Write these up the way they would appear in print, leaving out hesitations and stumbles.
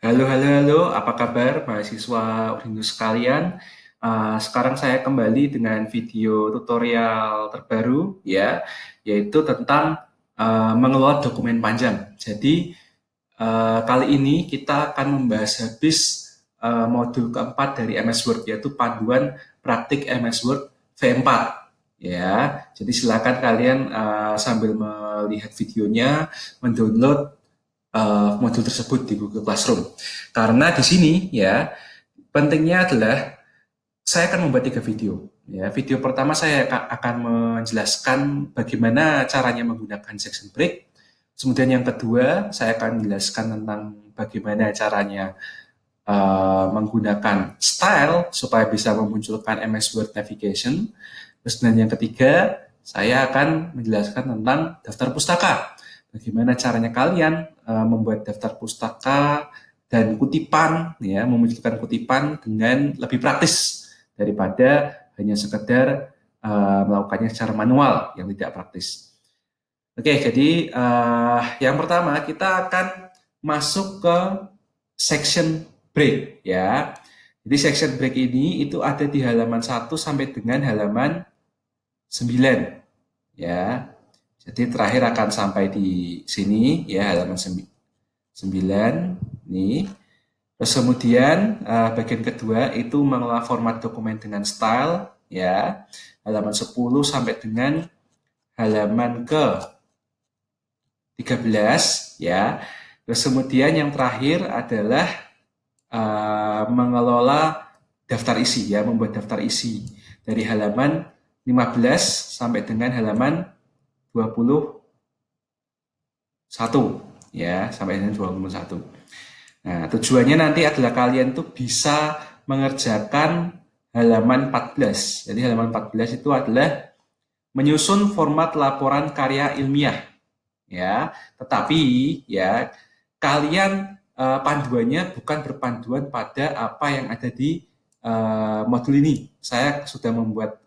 Halo, halo, halo, apa kabar mahasiswa Urindu sekalian? Sekarang saya kembali dengan video tutorial terbaru ya, yaitu tentang mengelola dokumen panjang. Jadi kali ini kita akan membahas habis modul keempat dari MS Word, yaitu panduan praktik MS Word V4 ya. Jadi silakan kalian sambil melihat videonya mendownload modul tersebut di Google Classroom. Karena di sini ya pentingnya adalah saya akan membuat 3 video. Ya, video pertama saya akan menjelaskan bagaimana caranya menggunakan section break. Kemudian yang kedua saya akan menjelaskan tentang bagaimana caranya menggunakan style supaya bisa memunculkan MS Word Navigation. Terus dan yang ketiga saya akan menjelaskan tentang daftar pustaka. Bagaimana caranya kalian membuat daftar pustaka dan kutipan, ya, memunculkan kutipan dengan lebih praktis daripada hanya sekedar melakukannya secara manual yang tidak praktis. Oke, jadi yang pertama kita akan masuk ke section break ya. Jadi section break ini itu ada di halaman 1 sampai dengan halaman 9 ya. Jadi terakhir akan sampai di sini ya, halaman 9 nih. Terus kemudian bagian kedua itu mengelola format dokumen dengan style ya. Halaman 10 sampai dengan halaman ke 13 ya. Terus kemudian yang terakhir adalah mengelola daftar isi ya, membuat daftar isi dari halaman 15 sampai dengan halaman 21 ya, sampai dengan 21. Nah, tujuannya nanti adalah kalian tuh bisa mengerjakan halaman 14. Jadi halaman 14 itu adalah menyusun format laporan karya ilmiah ya. Tetapi ya kalian panduannya bukan berpanduan pada apa yang ada di modul ini. Saya sudah membuat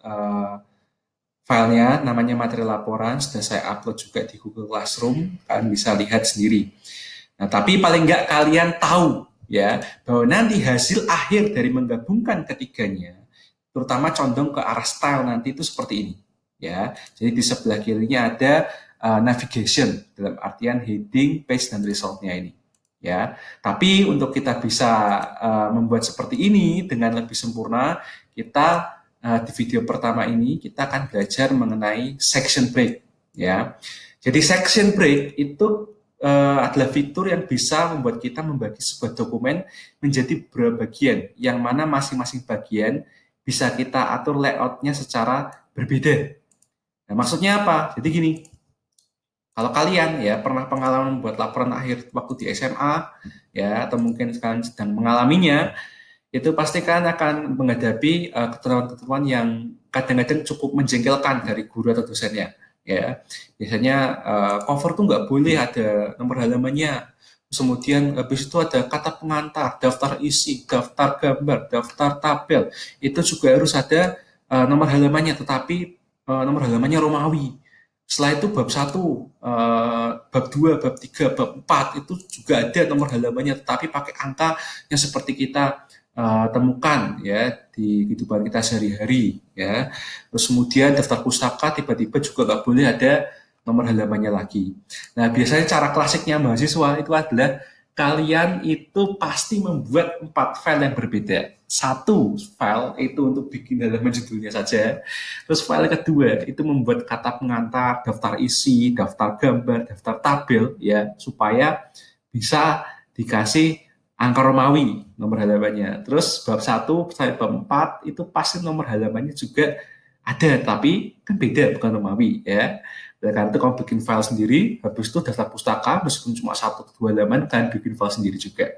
filenya, namanya materi laporan, sudah saya upload juga di Google Classroom, kalian bisa lihat sendiri. Nah, tapi paling nggak kalian tahu ya bahwa nanti hasil akhir dari menggabungkan ketiganya, terutama condong ke arah style nanti itu seperti ini ya. Jadi di sebelah kirinya ada navigation dalam artian heading, page dan resultnya ini ya. Tapi untuk kita bisa membuat seperti ini dengan lebih sempurna, kita di video pertama ini kita akan belajar mengenai section break ya. Jadi section break itu adalah fitur yang bisa membuat kita membagi sebuah dokumen menjadi beberapa bagian, yang mana masing-masing bagian bisa kita atur layoutnya secara berbeda. Nah, maksudnya apa? Jadi gini, kalau kalian ya pernah pengalaman membuat laporan akhir waktu di SMA ya, atau mungkin kalian sedang mengalaminya, itu pasti kalian akan menghadapi ketentuan-ketentuan yang kadang-kadang cukup menjengkelkan dari guru atau dosennya ya. Biasanya cover tuh nggak boleh ada nomor halamannya. Kemudian habis itu ada kata pengantar, daftar isi, daftar gambar, daftar tabel. Itu juga harus ada nomor halamannya, tetapi nomor halamannya Romawi. Setelah itu bab 1, bab 2, bab 3, bab 4 itu juga ada nomor halamannya, tetapi pakai angka yang seperti kita temukan ya di kehidupan kita sehari-hari ya. Terus kemudian daftar pustaka tiba-tiba juga nggak boleh ada nomor halamannya lagi. Nah, biasanya cara klasiknya mahasiswa itu adalah kalian itu pasti membuat 4 file yang berbeda. Satu file itu untuk bikin halaman judulnya saja. Terus file kedua itu membuat kata pengantar, daftar isi, daftar gambar, daftar tabel ya, supaya bisa dikasih angka Romawi nomor halamannya. Terus bab 1 sampai bab 4 itu pasti nomor halamannya juga ada, tapi kan beda, bukan Romawi ya. Karena itu kamu bikin file sendiri, habis itu daftar pustaka, meskipun cuma 1 atau 2 halaman, kalian bikin file sendiri juga.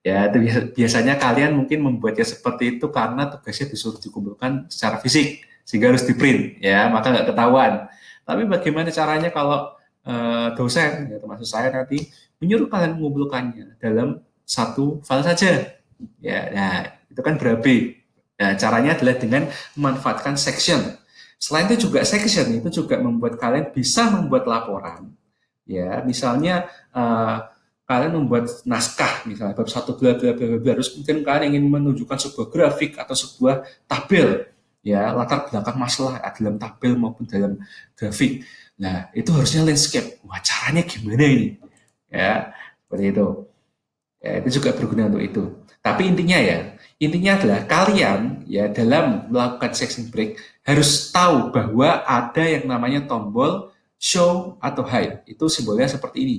Ya, itu biasanya kalian mungkin membuatnya seperti itu karena tugasnya disuruh dikumpulkan secara fisik, sehingga harus di print, ya, maka nggak ketahuan. Tapi bagaimana caranya kalau dosen, ya, termasuk saya nanti, menyuruh kalian mengumpulkannya dalam satu file saja? Ya, nah, itu kan berabe. Nah, caranya adalah dengan memanfaatkan section. Selain itu juga section itu juga membuat kalian bisa membuat laporan. Ya, misalnya kalian membuat naskah misalnya bab satu bla bla bla bla, terus mungkin kalian ingin menunjukkan sebuah grafik atau sebuah tabel, ya latar belakang masalah dalam tabel maupun dalam grafik. Nah itu harusnya landscape. Wah caranya gimana ini? Ya seperti itu. Ya, itu juga berguna untuk itu. Tapi intinya adalah kalian ya dalam melakukan section break harus tahu bahwa ada yang namanya tombol show atau hide. Itu simbolnya seperti ini.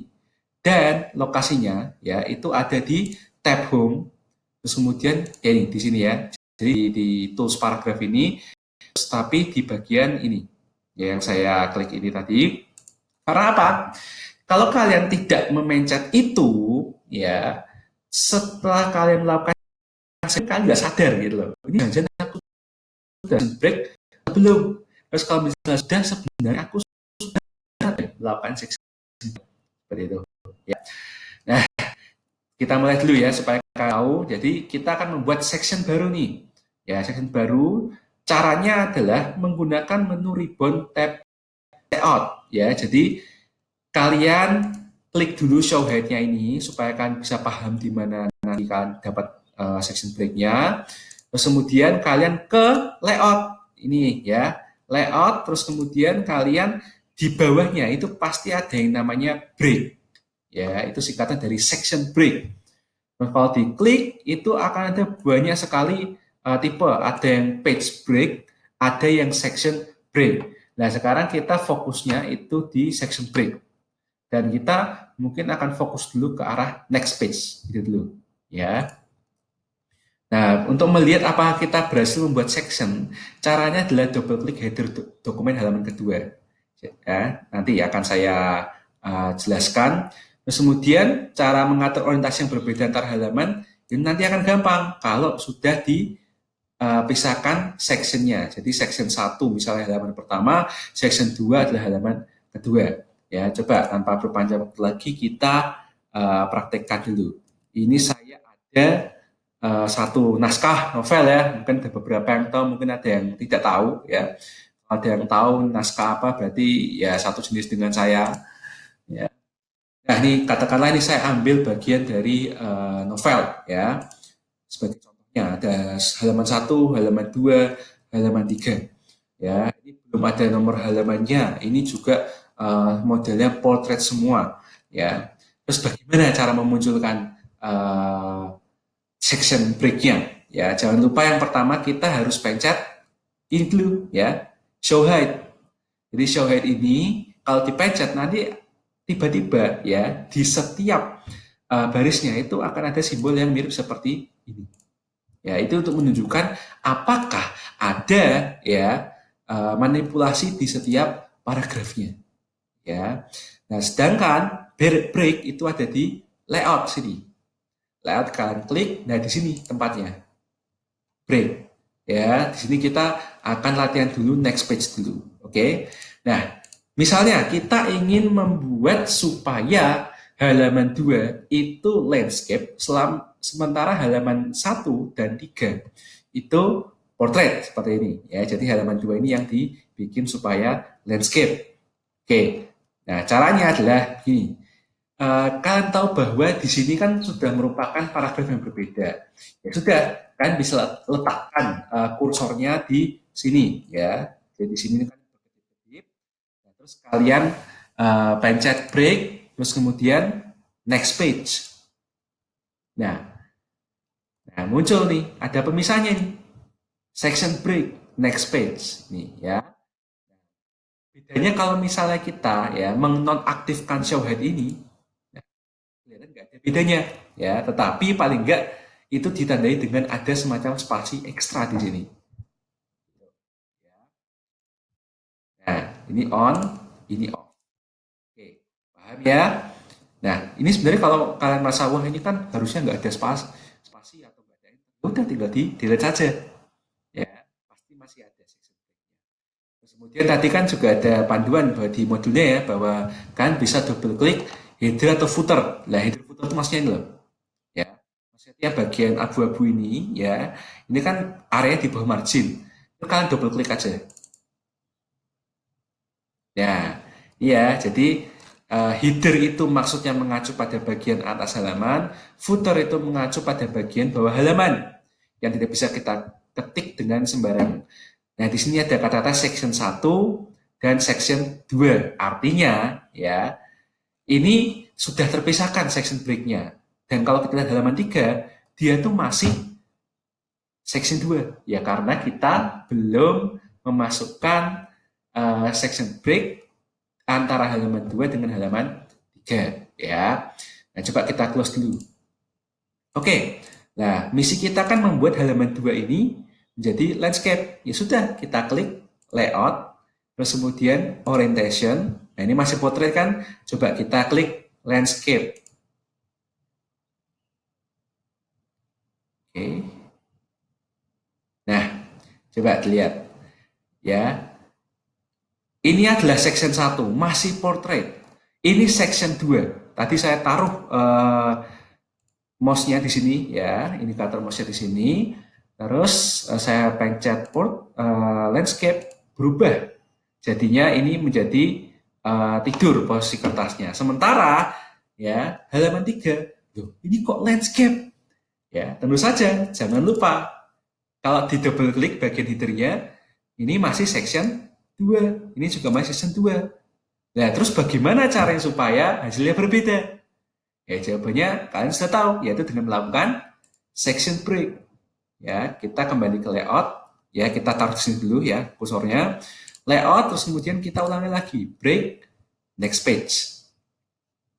Dan lokasinya ya itu ada di tab home. Terus kemudian ya ini di sini ya. Jadi di tools paragraph ini, tapi di bagian ini ya, yang saya klik ini tadi. Karena apa? Kalau kalian tidak memencet itu, ya setelah kalian melakukan kalian nggak sadar gitu loh. Ini jangan aku sudah break belum. Terus kalau misalnya sudah, sebenarnya aku sudah melakukan seksi seperti itu. Ya. Nah, kita mulai dulu ya supaya kalian tahu. Jadi kita akan membuat section baru nih. Ya, section baru. Caranya adalah menggunakan menu ribbon tab layout. Ya, jadi kalian klik dulu show head-nya ini supaya kalian bisa paham di mana nanti kalian dapat section break-nya. Terus kemudian kalian ke layout ini ya, layout. Terus kemudian kalian di bawahnya itu pasti ada yang namanya break. Ya, itu singkatan dari section break. Nah, kalau diklik itu akan ada banyak sekali tipe. Ada yang page break, ada yang section break. Nah, sekarang kita fokusnya itu di section break. Dan kita mungkin akan fokus dulu ke arah next page, gitu dulu, ya. Nah, untuk melihat apakah kita berhasil membuat section, caranya adalah double klik header dokumen halaman kedua. Ya, nanti akan saya jelaskan. Terus kemudian cara mengatur orientasi yang berbeda antar halaman ini nanti akan gampang kalau sudah dipisahkan sectionnya. Jadi section 1 misalnya halaman pertama, section 2 adalah halaman kedua. Ya, coba tanpa berpanjang waktu lagi kita praktekkan dulu. Ini saya ada satu naskah novel ya, mungkin ada beberapa yang tahu, mungkin ada yang tidak tahu ya. Ada yang tahu naskah apa berarti ya satu jenis dengan saya. Ya. Nah ini katakanlah ini saya ambil bagian dari novel ya. Sebagai contohnya ada halaman 1, halaman 2, halaman 3. Ya, ini belum ada nomor halamannya. Ini juga modelnya portrait semua ya. Terus bagaimana cara memunculkan section break-nya? Ya, jangan lupa yang pertama kita harus pencet ini dulu ya, show hide. Jadi show hide ini kalau dipencet nanti tiba-tiba ya di setiap barisnya itu akan ada simbol yang mirip seperti ini. Ya, itu untuk menunjukkan apakah ada ya manipulasi di setiap paragrafnya. Ya. Nah, sedangkan break itu ada di layout sini. Layout kalian klik, nah di sini tempatnya. Break. Ya, di sini kita akan latihan dulu next page dulu. Oke. Nah, misalnya kita ingin membuat supaya halaman 2 itu landscape sementara halaman 1 dan 3 itu portrait seperti ini ya. Jadi halaman 2 ini yang dibikin supaya landscape. Oke. Nah, caranya adalah gini. Kalian tahu bahwa di sini kan sudah merupakan paragraf yang berbeda. Ya sudah, kalian bisa letakkan kursornya di sini ya. Jadi di sini kan berkedip-kedip. Nah, terus kalian pencet break, terus kemudian next page. Nah, muncul nih, ada pemisahnya nih. Section break, next page nih ya. Bedanya kalau misalnya kita ya menonaktifkan show head ini, kelihatan nggak ada bedanya ya, tetapi paling nggak itu ditandai dengan ada semacam spasi ekstra di sini. Nah, ini on, ini off. Oke, paham ya? Nah, ini sebenarnya kalau kalian merasa wah ini kan harusnya nggak ada spasi atau nggak ada, udah tinggal di delete saja. Ya, pasti masih ada section break-nya. Terus kemudian tadi kan juga ada panduan bahwa di modulnya ya bahwa kan bisa double klik header atau footer. Nah, header footer itu maksudnya ini loh. Ya, maksudnya bagian abu-abu ini ya, ini kan area di bawah margin. Itu kalian double klik aja. Ya, iya. Jadi Header itu maksudnya mengacu pada bagian atas halaman, footer itu mengacu pada bagian bawah halaman yang tidak bisa kita ketik dengan sembarang. Nah, di sini ada kata-kata section 1 dan section 2. Artinya, ya, ini sudah terpisahkan section break-nya. Dan kalau kita lihat halaman 3, dia tuh masih section 2. Ya, karena kita belum memasukkan section break antara halaman 2 dengan halaman 3. Ya. Nah, coba kita close dulu. Oke, nah misi kita kan membuat halaman 2 ini menjadi landscape. Ya sudah, kita klik layout, terus kemudian orientation. Nah ini masih portrait kan, coba kita klik landscape. Oke. Nah, coba dilihat. Ya, ini adalah section 1, masih portrait. Ini section 2. Tadi saya taruh mouse-nya di sini ya, indikator mouse-nya di sini. Terus saya pencet port landscape, berubah. Jadinya ini menjadi tidur posisi kertasnya. Sementara ya halaman 3, loh, ini kok landscape? Ya, tentu saja jangan lupa kalau di double klik bagian header-nya ini masih section 2. Ini juga masih section 2. Nah, terus bagaimana caranya supaya hasilnya berbeda? Ya, jawabannya kalian sudah tahu, yaitu dengan melakukan section break. Ya, kita kembali ke layout, ya kita taruh di sini dulu ya kursornya. Layout, terus kemudian kita ulangi lagi, break, next page.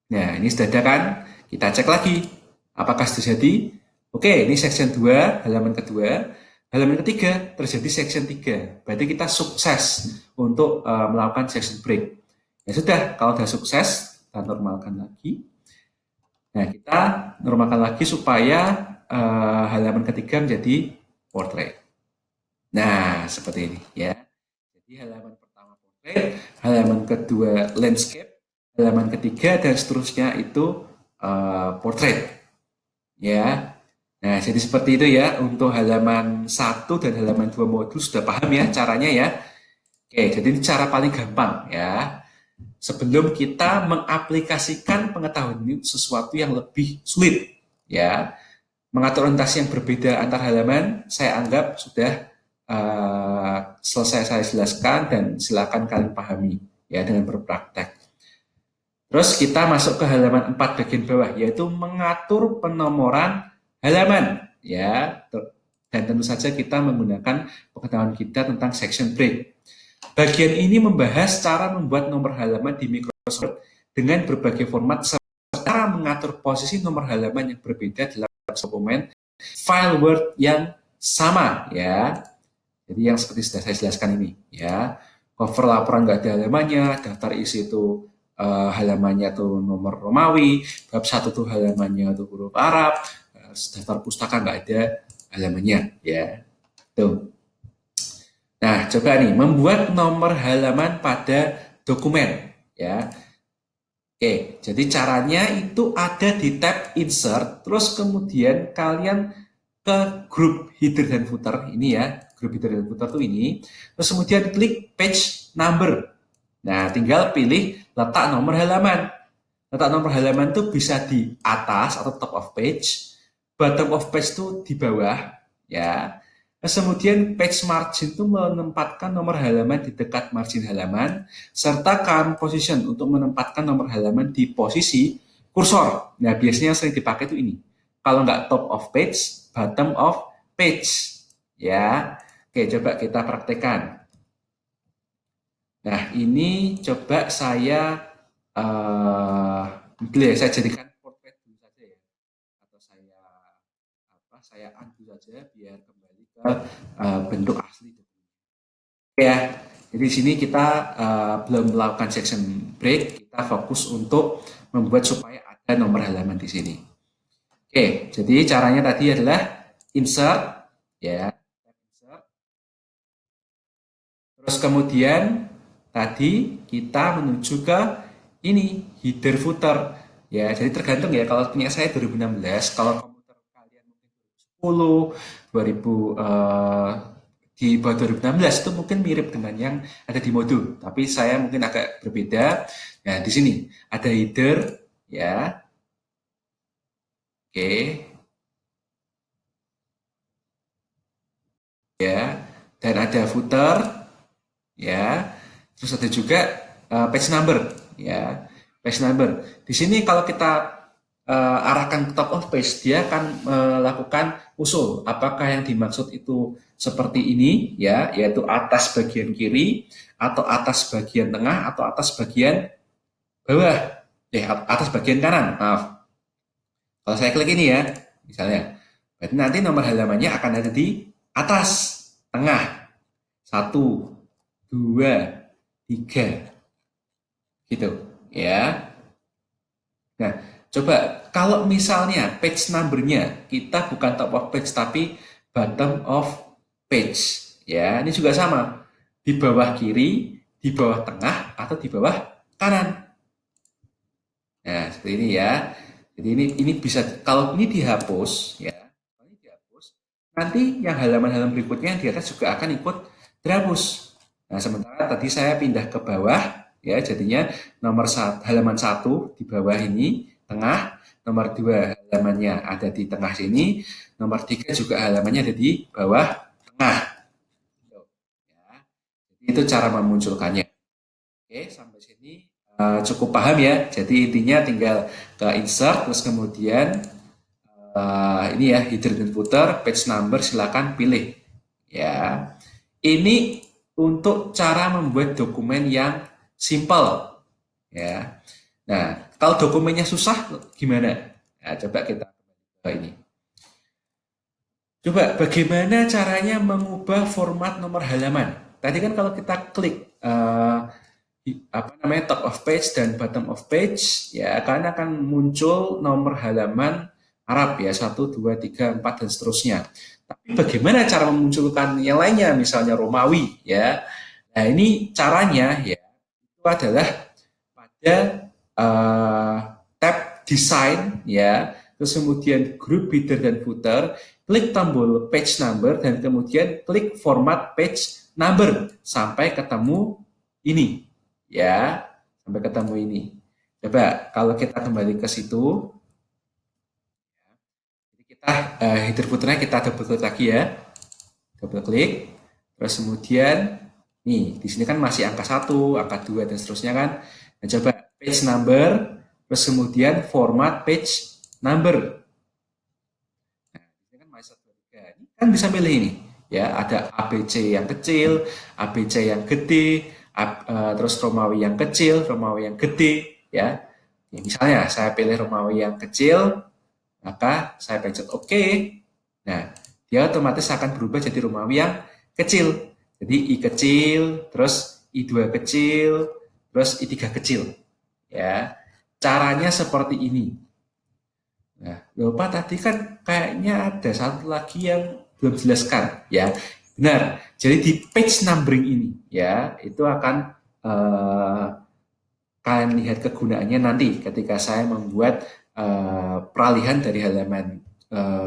Nah, ini sudah ada kan? Kita cek lagi, apakah sudah jadi? Oke, ini section 2, halaman kedua. Halaman ketiga, terjadi section 3. Berarti kita sukses untuk melakukan section break. Ya sudah, kalau sudah sukses, kita normalkan lagi. Nah, kita normalkan lagi supaya halaman ketiga menjadi portrait. Nah, seperti ini ya. Jadi halaman pertama portrait, halaman kedua landscape, halaman ketiga dan seterusnya itu portrait. Ya. Nah, jadi seperti itu ya untuk halaman 1 dan halaman 2 modul sudah paham ya caranya ya. Oke, jadi ini cara paling gampang ya. Sebelum kita mengaplikasikan pengetahuan ini sesuatu yang lebih sulit ya, mengatur orientasi yang berbeda antar halaman saya anggap sudah selesai saya jelaskan dan silakan kalian pahami ya dengan berpraktek. Terus kita masuk ke halaman 4 bagian bawah, yaitu mengatur penomoran halaman ya, dan tentu saja kita menggunakan pengetahuan kita tentang section break. Bagian ini membahas cara membuat nomor halaman di Microsoft Word dengan berbagai format serta mengatur posisi nomor halaman yang berbeda dalam dokumen file Word yang sama ya. Jadi yang seperti sudah saya jelaskan ini ya. Cover laporan nggak ada halamannya, daftar isi itu halamannya tuh nomor Romawi, bab 1 tuh halamannya tuh huruf Arab, daftar pustaka nggak ada halamannya ya. Tuh. Nah, coba nih, membuat nomor halaman pada dokumen, ya. Oke, jadi caranya itu ada di tab Insert, terus kemudian kalian ke grup header dan footer, ini ya, grup header dan footer tuh ini, terus kemudian klik page number. Nah, tinggal pilih letak nomor halaman. Letak nomor halaman tuh bisa di atas atau top of page, bottom of page tuh di bawah, ya. Kemudian page margin itu menempatkan nomor halaman di dekat margin halaman, serta current position untuk menempatkan nomor halaman di posisi kursor. Nah, biasanya yang sering dipakai itu ini. Kalau nggak top of page, bottom of page. Ya, oke, coba kita praktekkan. Nah, ini coba saya saya jadikan portrait dulu saja ya, atau saya undo saja biar kembali ke bentuk asli. Ya, jadi di sini kita belum melakukan section break, kita fokus untuk membuat supaya ada nomor halaman di sini. Oke, jadi caranya tadi adalah insert, ya, insert. Terus kemudian tadi kita menuju ke ini header footer, ya. Jadi tergantung ya. Kalau punya saya 2016, kalau komputer kalian mungkin 2010, di bawah 2016 itu mungkin mirip dengan yang ada di modul, tapi saya mungkin agak berbeda. Nah, di sini ada header, ya, oke, ya, dan ada footer, ya, terus ada juga page number, ya, page number. Di sini kalau kita arahkan ke top of page, dia akan melakukan usul apakah yang dimaksud itu seperti ini, ya, yaitu atas bagian kiri atau atas bagian tengah atau atas bagian bawah, atas bagian kanan, maaf. Kalau saya klik ini ya, misalnya, berarti nanti nomor halamannya akan ada di atas, tengah, 1, 2, 3, gitu, ya. Nah, coba kalau misalnya page number-nya kita bukan top of page tapi bottom of page, ya, ini juga sama, di bawah kiri, di bawah tengah, atau di bawah kanan. Nah, seperti ini ya. Jadi ini bisa, kalau ini dihapus, ya, kalau ini dihapus, nanti yang halaman-halaman berikutnya yang di atas juga akan ikut terhapus. Nah, sementara tadi saya pindah ke bawah, ya, jadinya halaman 1 di bawah ini, tengah, nomor 2 halamannya ada di tengah sini, nomor 3 juga halamannya ada di bawah tengah. Ya. Jadi itu cara memunculkannya. Oke, sampai sini cukup paham ya. Jadi intinya tinggal ke insert, terus kemudian ini ya, header dan footer, page number silakan pilih. Ya, ini untuk cara membuat dokumen yang simple. Ya, nah kalau dokumennya susah gimana? Nah, coba kita ke ini. Coba bagaimana caranya mengubah format nomor halaman? Tadi kan kalau kita klik apa namanya, top of page dan bottom of page, ya akan muncul nomor halaman Arab ya, 1, 2, 3, 4 dan seterusnya. Tapi bagaimana cara memunculkan yang lainnya, misalnya Romawi, ya. Nah, ini caranya ya itu adalah pada tab design, ya, terus kemudian group header dan footer, klik tombol page number dan kemudian klik format page number sampai ketemu ini, ya, sampai ketemu ini. Coba kalau kita kembali ke situ, jadi kita header footernya kita double klik lagi ya, double klik, terus kemudian nih di sini kan masih angka 1, angka 2 dan seterusnya kan. Nah, coba page number, terus kemudian format page number. Nah, ini kan masih 1, 2, 3. Ini kan bisa pilih ini. Ya, ada ABC yang kecil, ABC yang gede, terus Romawi yang kecil, Romawi yang gede, ya. Ya, misalnya saya pilih Romawi yang kecil, maka saya pencet OK. Nah, dia otomatis akan berubah jadi Romawi yang kecil. Jadi I kecil, terus I2 kecil, terus I3 kecil. Ya, caranya seperti ini. Nah, lupa tadi kan kayaknya ada satu lagi yang belum jelaskan, ya. Benar. Jadi di page numbering ini, ya, itu akan kalian lihat kegunaannya nanti ketika saya membuat peralihan dari halaman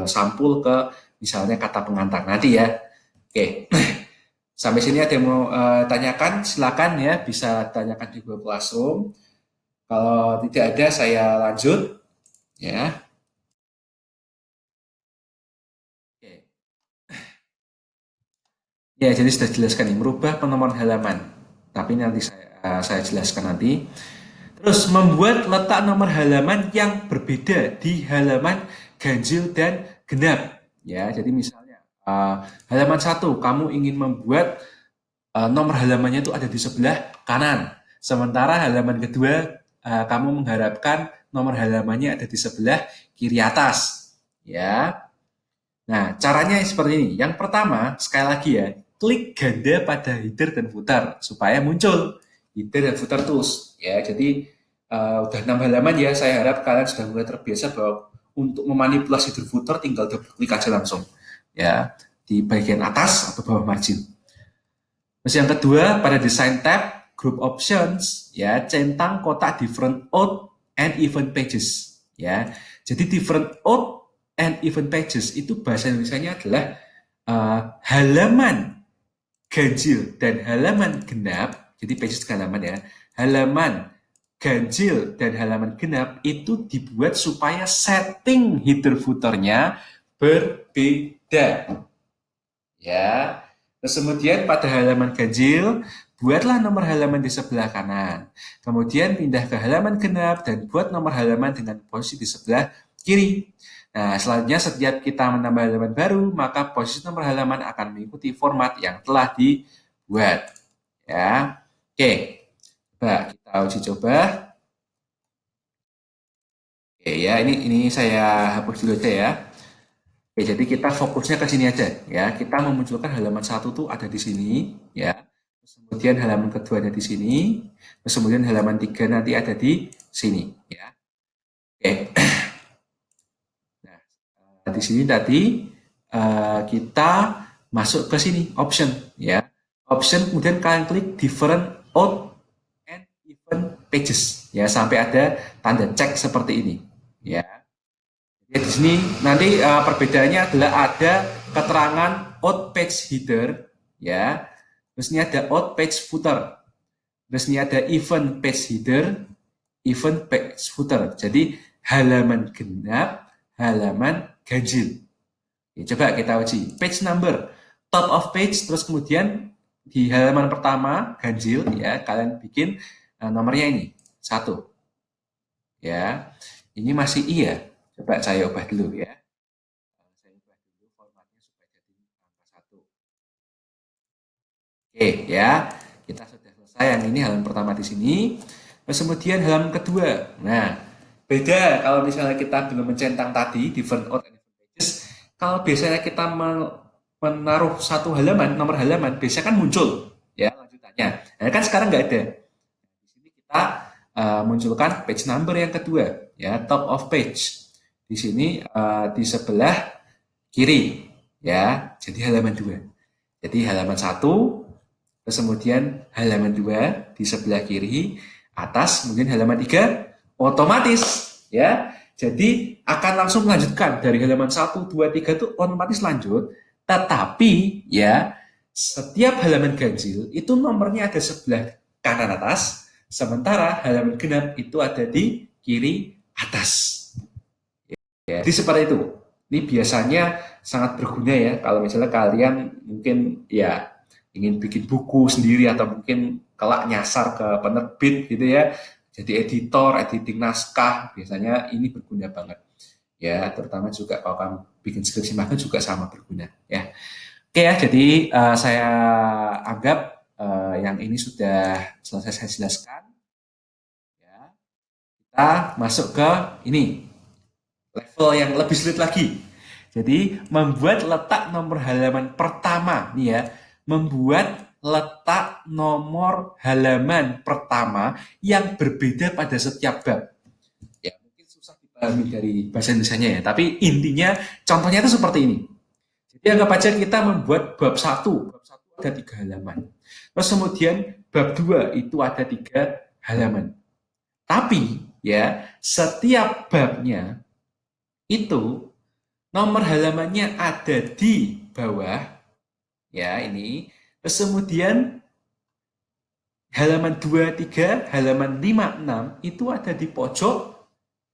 sampul ke misalnya kata pengantar nanti ya. Oke. Sampai sini ada yang mau tanyakan, silakan ya, bisa tanyakan di Google Classroom. Kalau tidak ada, saya lanjut. Ya. Oke. Ya, jadi sudah jelaskan nih, merubah penomoran halaman. Tapi nanti saya jelaskan nanti. Terus membuat letak nomor halaman yang berbeda di halaman ganjil dan genap. Ya, jadi misalnya halaman 1 kamu ingin membuat nomor halamannya itu ada di sebelah kanan. Sementara halaman kedua kamu mengharapkan nomor halamannya ada di sebelah kiri atas. Ya. Nah, caranya seperti ini. Yang pertama, sekali lagi ya, klik ganda pada header dan footer supaya muncul header dan footer tools. Ya, jadi udah 6 halaman ya, saya harap kalian sudah mulai terbiasa bahwa untuk memanipulasi header footer tinggal double klik aja langsung. Ya, di bagian atas atau bawah margin. Terus yang kedua, pada design tab, group options, ya, centang kotak different out and event pages. Ya, jadi different out and event pages itu bahasa Indonesia-nya adalah halaman ganjil dan halaman genap, jadi pages ke halaman ya, halaman ganjil dan halaman genap itu dibuat supaya setting header footernya berbeda. Ya. Terus kemudian pada halaman ganjil, buatlah nomor halaman di sebelah kanan. Kemudian pindah ke halaman genap dan buat nomor halaman dengan posisi di sebelah kiri. Nah, selanjutnya setiap kita menambah halaman baru, maka posisi nomor halaman akan mengikuti format yang telah dibuat. Ya. Oke. Coba kita uji coba. Oke ya, ini saya hapus dulu aja ya. Oke, jadi kita fokusnya ke sini aja ya. Kita memunculkan halaman satu tuh ada di sini ya. Terus kemudian halaman kedua ada di sini. Terus kemudian halaman tiga nanti ada di sini ya. Oke. Nah, di sini tadi kita masuk ke sini option ya. Option kemudian kalian klik different out and even pages ya sampai ada tanda cek seperti ini ya. Ya, di sini nanti perbedaannya adalah ada keterangan out page header, ya. Terus ini ada out page footer. Terus ini ada event page header, event page footer. Jadi halaman genap, halaman ganjil. Ya, coba kita uji. Page number, top of page, terus kemudian di halaman pertama ganjil, ya kalian bikin nomornya ini 1. Ya, ini masih iya. Coba saya ubah dulu ya. Saya ubah dulu formatnya supaya jadi angka 1. Oke ya, kita sudah selesai yang ini halaman pertama di sini. Terus kemudian halaman kedua. Nah, beda kalau misalnya kita belum mencentang tadi different out and different pages. Kalau biasanya kita menaruh satu halaman, nomor halaman, biasanya kan muncul ya lanjutannya. Nah, kan sekarang nggak ada. Di sini kita munculkan page number yang kedua, ya top of page. Di sini di sebelah kiri, ya. Jadi halaman 2. Jadi halaman 1, terus kemudian halaman 2 di sebelah kiri, atas, kemudian halaman 3, otomatis, ya. Jadi akan langsung melanjutkan dari halaman 1, 2, 3 itu otomatis lanjut, tetapi ya setiap halaman ganjil itu nomornya ada sebelah kanan atas, sementara halaman genap itu ada di kiri atas. Ya, jadi seperti itu. Ini biasanya sangat berguna ya kalau misalnya kalian mungkin ya ingin bikin buku sendiri atau mungkin kelak nyasar ke penerbit gitu ya. Jadi editor, editing naskah biasanya ini berguna banget. Ya, terutama juga kalau kamu bikin skripsi magang juga sama berguna ya. Oke ya, jadi saya anggap yang ini sudah selesai saya jelaskan. Ya, kita masuk ke ini level yang lebih sulit lagi. Jadi membuat letak nomor halaman pertama nih ya, membuat letak nomor halaman pertama yang berbeda pada setiap bab. Ya mungkin susah dipahami dari bahasa Indonesianya ya, tapi intinya contohnya itu seperti ini. Jadi anggap aja kita membuat bab 1, bab 1 ada 3 halaman. Terus kemudian bab 2 itu ada 3 halaman. Tapi ya, setiap babnya itu nomor halamannya ada di bawah ya ini, terus kemudian halaman 2, 3, halaman 5, 6 itu ada di pojok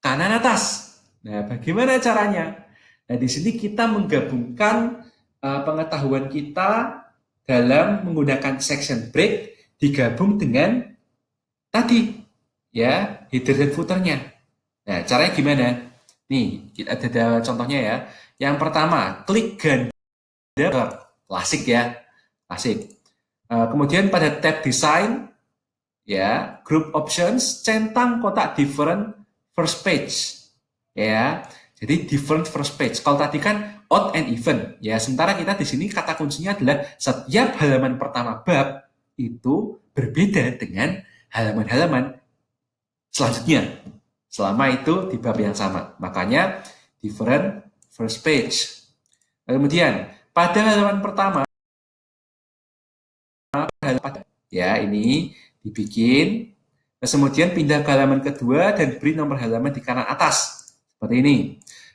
kanan atas. Nah, bagaimana caranya? Nah, di sini kita menggabungkan pengetahuan kita dalam menggunakan section break digabung dengan tadi ya header dan footernya. Nah, caranya gimana? Nih, kita ada contohnya ya. Yang pertama, klik ganda klasik ya, klasik. Kemudian pada tab design, ya, group options, centang kotak different first page, ya. Jadi different first page. Kalau tadi kan odd and even, ya. Sementara kita di sini kata kuncinya adalah setiap halaman pertama bab itu berbeda dengan halaman-halaman selanjutnya. Selama itu di bab yang sama. Makanya different first page. Kemudian pada halaman pertama ya ini dibikin, terus kemudian pindah ke halaman kedua dan beri nomor halaman di kanan atas seperti ini.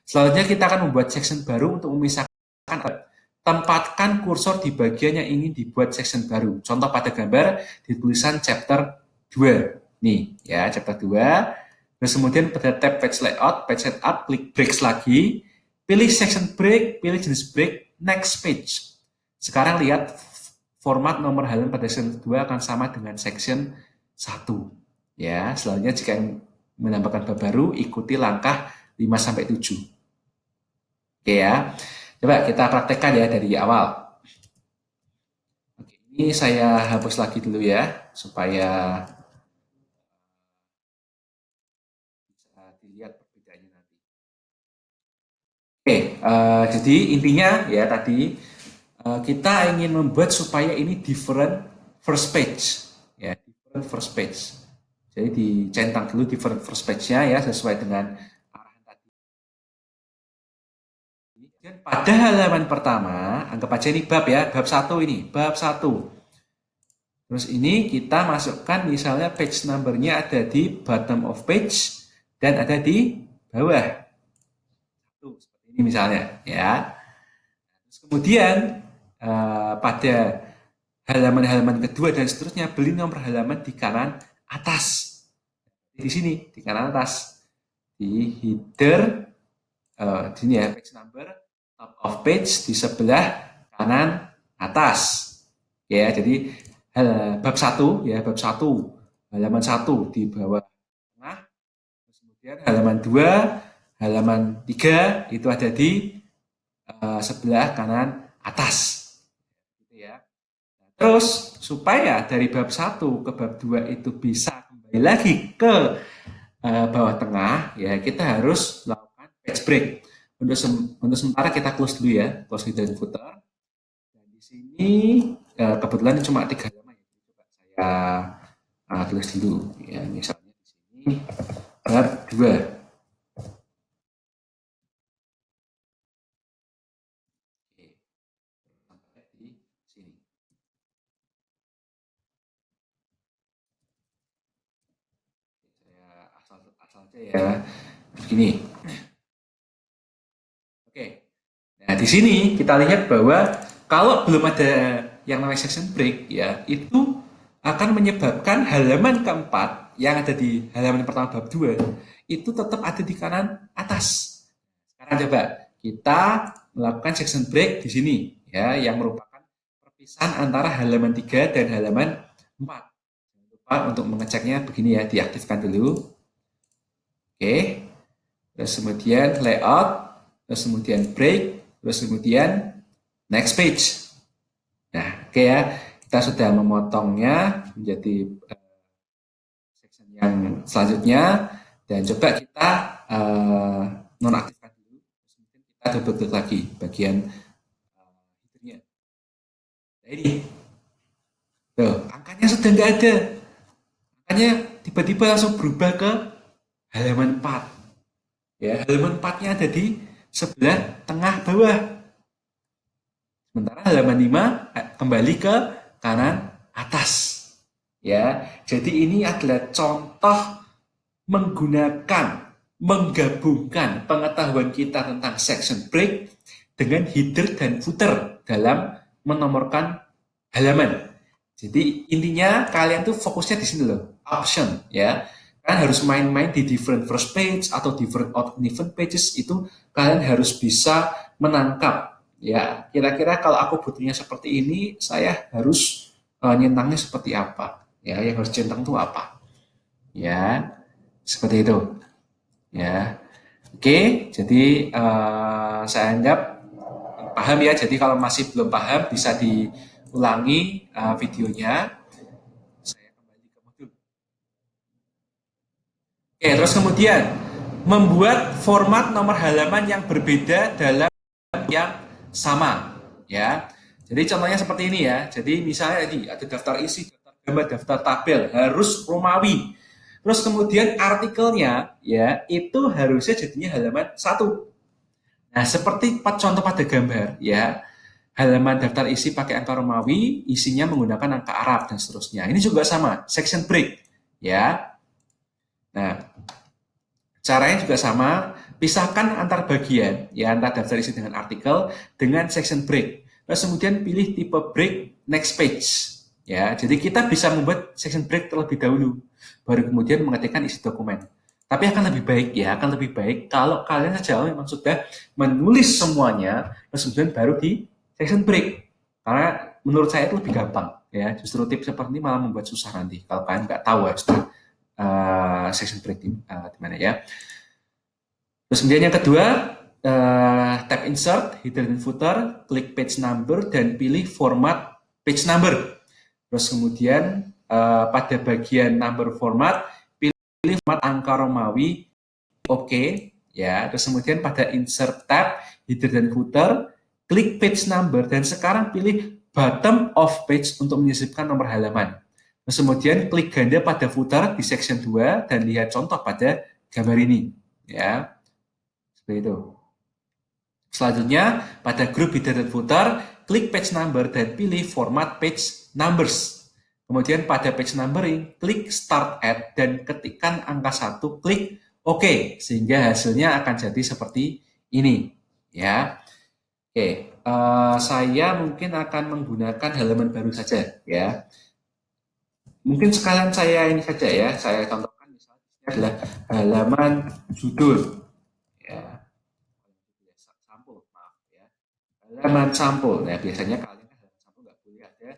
Selanjutnya kita akan membuat section baru untuk memisahkan tempatkan kursor di bagian yang ingin dibuat section baru. Contoh pada gambar di tulisan chapter 2. Nih, ya, chapter 2. Terus kemudian pada tab page layout, page setup, klik breaks lagi. Pilih section break, pilih jenis break, next page. Sekarang lihat format nomor halaman pada section 2 akan sama dengan section 1. Ya, selanjutnya jika menambahkan bab baru, ikuti langkah 5-7. Oke ya. Coba kita praktekkan ya dari awal. Oke, ini saya hapus lagi dulu ya, supaya bisa dilihat perbedaannya nanti. Oke, jadi intinya ya tadi kita ingin membuat supaya ini different first page, ya, different first page. Jadi dicentang dulu different first page-nya ya sesuai dengan arahan tadi. Dan pada halaman pertama, anggap aja ini bab ya, bab 1 ini, bab 1. Terus ini kita masukkan misalnya page number-nya ada di bottom of page dan ada di bawah. Seperti ini misalnya ya. Terus kemudian pada halaman-halaman kedua dan seterusnya beli nomor halaman di kanan atas. Di sini di kanan atas di header di sini ya page number top of page di sebelah kanan atas. Ya, jadi bab 1 ya, bab 1 halaman 1 di bawah tengah. Kemudian halaman 2, halaman 3 itu ada di sebelah kanan atas. Gitu ya. Terus supaya dari bab 1 ke bab 2 itu bisa kembali lagi ke bawah tengah, ya kita harus melakukan page break. Untuk sementara kita close dulu ya, close header dan footer. Dan di sini kebetulan cuma 3 halaman ya. Coba saya tulis dulu ya, misalnya di sini bab 2. Asal aja ya, begini. Oke, nah di sini kita lihat bahwa kalau belum ada yang namanya section break ya, itu akan menyebabkan halaman keempat yang ada di halaman pertama bab 2 itu tetap ada di kanan atas. Sekarang coba kita melakukan section break di sini ya, yang merupakan perpisahan antara halaman 3 dan halaman 4. Jangan lupa untuk mengeceknya begini ya, diaktifkan dulu. Oke, terus kemudian layout, terus kemudian break, terus kemudian next page. Nah, oke ya, kita sudah memotongnya menjadi section yang selanjutnya dan coba kita nonaktifkan dulu. Terus kemudian kita double klik lagi bagian headernya. Nah ini, tuh, angkanya sudah nggak ada. Angkanya tiba-tiba langsung berubah ke halaman 4. Ya, halaman 4-nya ada di sebelah tengah bawah. Sementara halaman 5 kembali ke kanan atas. Ya, jadi ini adalah contoh menggabungkan pengetahuan kita tentang section break dengan header dan footer dalam menomorkan halaman. Jadi intinya kalian tuh fokusnya di sini loh, option ya. Kalian harus main-main di different first page atau different odd and even pages, itu kalian harus bisa menangkap ya, kira-kira kalau aku butuhnya seperti ini, saya harus nyentangnya seperti apa ya, yang harus centang itu apa ya, seperti itu ya. Oke, jadi saya anggap paham ya. Jadi kalau masih belum paham bisa diulangi videonya. Saya kembali ke modul. Oke, terus kemudian membuat format nomor halaman yang berbeda dalam yang sama ya. Jadi contohnya seperti ini ya. Jadi misalnya ini ada daftar isi, daftar gambar, daftar tabel, harus Romawi. Terus kemudian artikelnya ya itu harusnya jadinya halaman 1. Nah, seperti contoh pada gambar ya. Halaman daftar isi pakai angka Romawi, isinya menggunakan angka Arab dan seterusnya. Ini juga sama, section break ya. Nah, caranya juga sama, pisahkan antar bagian, ya antar daftar isi dengan artikel dengan section break. terus kemudian pilih tipe break next page. Ya, jadi kita bisa membuat section break terlebih dahulu, baru kemudian mengetikkan isi dokumen. Tapi akan lebih baik ya, akan lebih baik kalau kalian saja memang sudah menulis semuanya, terus kemudian baru di section break. Karena menurut saya itu lebih gampang ya. Justru tips seperti ini malah membuat susah nanti kalau kalian nggak tahu harus section break di mana ya. Terus kemudian yang kedua, tab insert, header dan footer, klik page number dan pilih format page number. Terus kemudian pada bagian number format, pilih format angka Romawi, oke, ya. Terus kemudian pada insert tab, header dan footer, klik page number dan sekarang pilih bottom of page untuk menyisipkan nomor halaman. Terus kemudian klik ganda pada footer di section 2 dan lihat contoh pada gambar ini, ya. Seperti itu. Selanjutnya, pada grup header dan footer, klik page number dan pilih format page numbers. Kemudian pada page numbering, klik start at dan ketikkan angka 1, klik OK, sehingga hasilnya akan jadi seperti ini. Ya, Oke, saya mungkin akan menggunakan halaman baru saja. Ya, mungkin sekalian saya ini saja ya, saya contohkan misalnya ini adalah halaman judul. Ya, sampul, maaf ya. Halaman sampul. Nah, biasanya kalian kan halaman sampul nggak boleh ada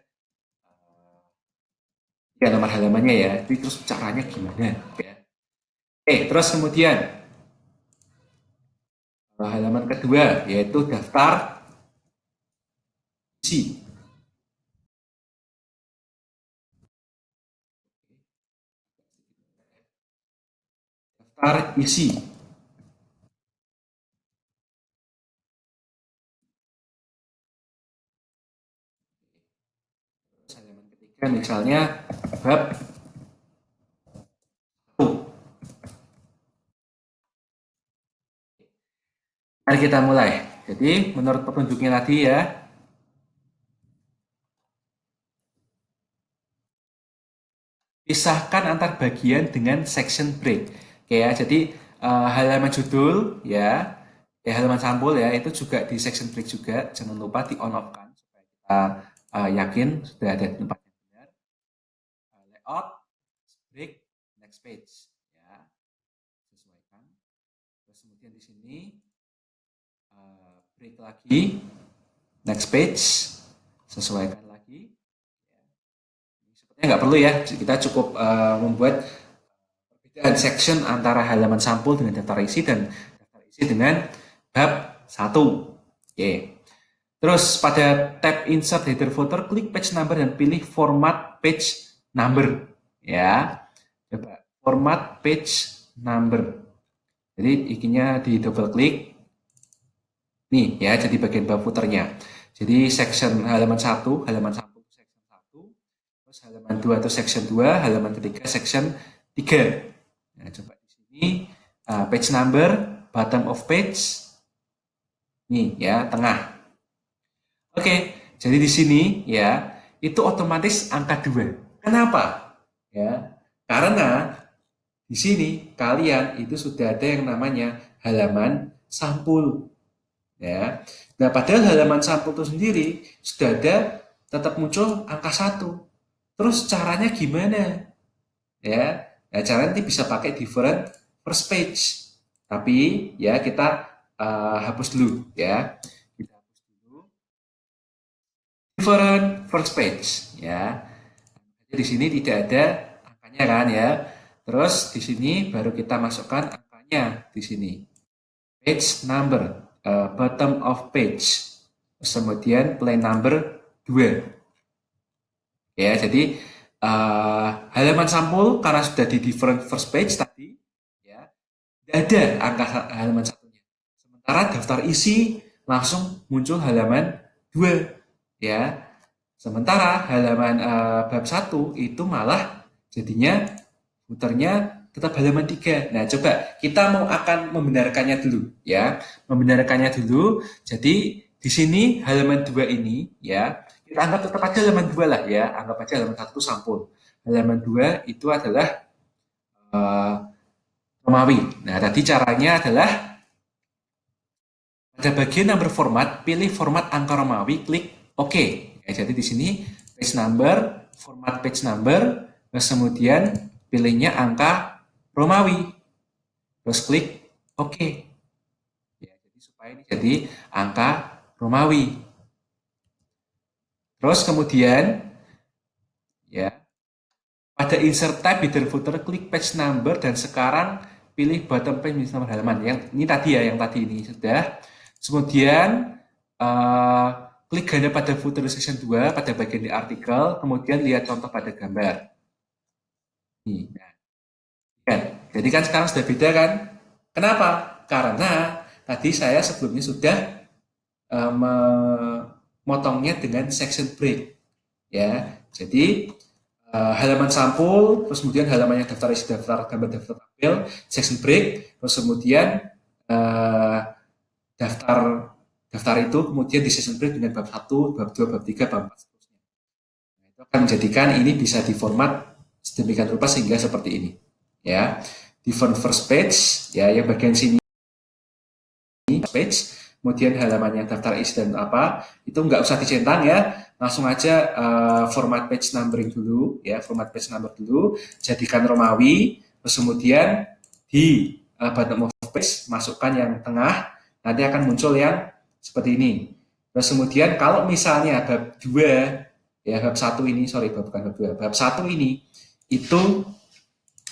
ya nomor halamannya ya. Jadi terus caranya gimana? Ya. Oke, terus kemudian halaman kedua yaitu daftar isi. Daftar isi. Halaman ketiga misalnya bab 1. Mari kita mulai. Jadi menurut petunjuknya tadi ya, pisahkan antar bagian dengan section break. Oke ya, jadi halaman judul ya, halaman sampul ya, itu juga di section break juga. Jangan lupa di on off kan supaya kita yakin sudah ada tempat yang benar. Layout, break, next page ya, sesuaikan. Terus kemudian di sini break lagi, next page, sesuaikan lagi. Sepertinya nggak perlu ya, kita cukup membuat perbedaan section antara halaman sampul dengan daftar isi dan daftar isi dengan bab 1. Oke. Terus pada tab insert header footer, klik page number dan pilih format page number. Ya, coba format page number. Jadi ikinya di double klik. Nih ya, jadi bagian bab footernya. Jadi section halaman 1, halaman sampul section 1, terus halaman 2 atau section 2, halaman ketiga section 3. Nah, coba di sini page number, bottom of page. Nih ya, tengah. Oke, jadi di sini ya, itu otomatis angka 2. Kenapa? Ya, karena di sini kalian itu sudah ada yang namanya halaman sampul. Ya. Nah, padahal halaman sampul itu sendiri sudah ada tetap muncul angka 1. Terus caranya gimana? Ya. Nah, caranya nanti bisa pakai different first page. Tapi ya kita hapus dulu ya. Kita hapus dulu different first page ya. Jadi di sini tidak ada angkanya kan ya. Terus di sini baru kita masukkan angkanya di sini. Page number, bottom of page. Kemudian plain number 2. Ya, jadi halaman sampul karena sudah di different first page tadi ya, tidak ada angka halaman satunya. Sementara daftar isi langsung muncul halaman 2 ya. Sementara halaman bab 1 itu malah jadinya footernya tetap halaman 3. Nah, coba kita mau akan membenarkannya dulu ya. Membenarkannya dulu. Jadi di sini halaman 2 ini ya, kita anggap tetap aja halaman 2 lah ya. Anggap aja halaman 1 sampul. Halaman 2 itu adalah Romawi. Nah, tadi caranya adalah pada bagian number format, pilih format angka Romawi, klik Oke. Ya, jadi di sini page number, format page number, terus kemudian pilihnya angka Romawi, terus klik oke. Ya, jadi supaya ini jadi angka Romawi. Terus kemudian ya pada insert tab header footer klik page number dan sekarang pilih bottom page nomor halaman. Yang ini tadi ya, yang tadi ini sudah. Kemudian klik ganda pada footer section 2 pada bagian di artikel, kemudian lihat contoh pada gambar. Nih, nah, kan? Jadi kan sekarang sudah beda kan? Kenapa? Karena tadi saya sebelumnya sudah memotongnya dengan section break. Ya, jadi halaman sampul, terus kemudian halaman yang daftar isi daftar, gambar daftar tabel, section break, terus kemudian daftar daftar itu kemudian di section break dengan bab 1, bab 2, bab 3, bab 4 seterusnya. Nah, itu akan menjadikan ini bisa diformat sedemikian rupa sehingga seperti ini. Ya, di first page ya yang bagian sini page, kemudian halamannya daftar isi dan apa, itu nggak usah dicentang ya, langsung aja format page numbering dulu ya, format page number dulu, jadikan Romawi, terus kemudian di bottom of page masukkan yang tengah, nanti akan muncul yang seperti ini. Terus kemudian kalau misalnya bab 2 ya, bab 1 ini, sorry bukan bab 2, bab 1 ini itu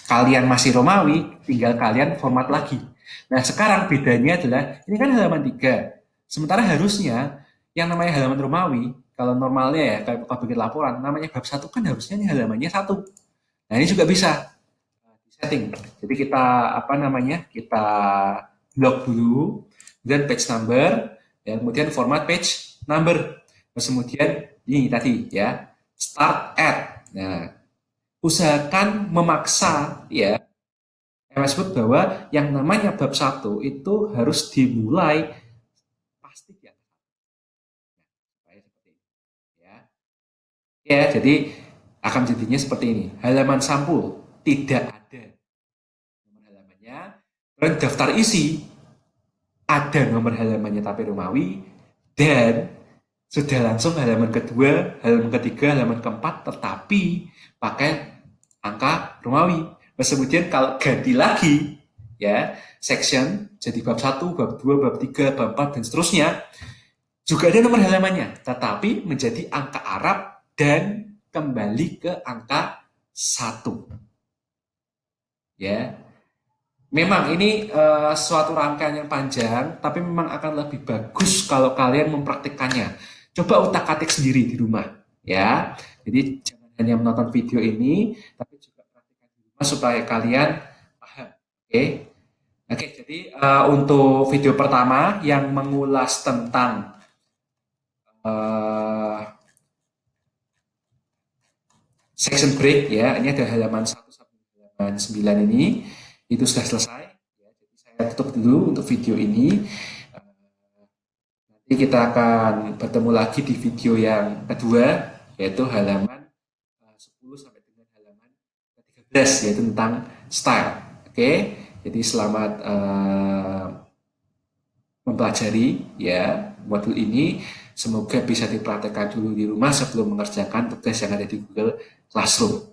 kalian masih Romawi, tinggal kalian format lagi. Nah, sekarang bedanya adalah, ini kan halaman 3. Sementara harusnya, yang namanya halaman Romawi, kalau normalnya ya, kalau bikin laporan, namanya bab 1 kan harusnya ini halamannya 1. Nah, ini juga bisa di setting. Jadi kita, kita blok dulu, kemudian page number, ya, kemudian format page number. Terus kemudian, ini tadi ya, start at. Nah, usahakan memaksa ya sebut bahwa yang namanya bab 1 itu harus dimulai pasti ya. Ya, jadi akan jadinya seperti ini. Halaman sampul tidak ada nomor halamannya. Dan daftar isi ada nomor halamannya tapi Romawi, dan sudah langsung halaman kedua, halaman ketiga, halaman keempat, tetapi pakai angka Romawi. Terus kemudian kalau ganti lagi, ya, section, jadi bab 1, bab 2, bab 3, bab 4, dan seterusnya, juga ada nomor halamannya, tetapi menjadi angka Arab dan kembali ke angka 1. Ya, memang ini suatu rangkaian yang panjang, tapi memang akan lebih bagus kalau kalian mempraktikkannya. Coba utak-atik sendiri di rumah, ya. Jadi jangan hanya menonton video ini, tapi juga praktikkan di rumah supaya kalian paham. Oke, oke. Jadi untuk video pertama yang mengulas tentang section break, ya, ini ada halaman 1 sampai halaman 9 ini, itu sudah selesai. Ya, jadi saya tutup dulu untuk video ini. Nanti kita akan bertemu lagi di video yang kedua, yaitu halaman 10 sampai dengan halaman 13, yaitu tentang style. Oke, jadi selamat mempelajari ya modul ini. Semoga bisa dipraktekkan dulu di rumah sebelum mengerjakan tugas yang ada di Google Classroom.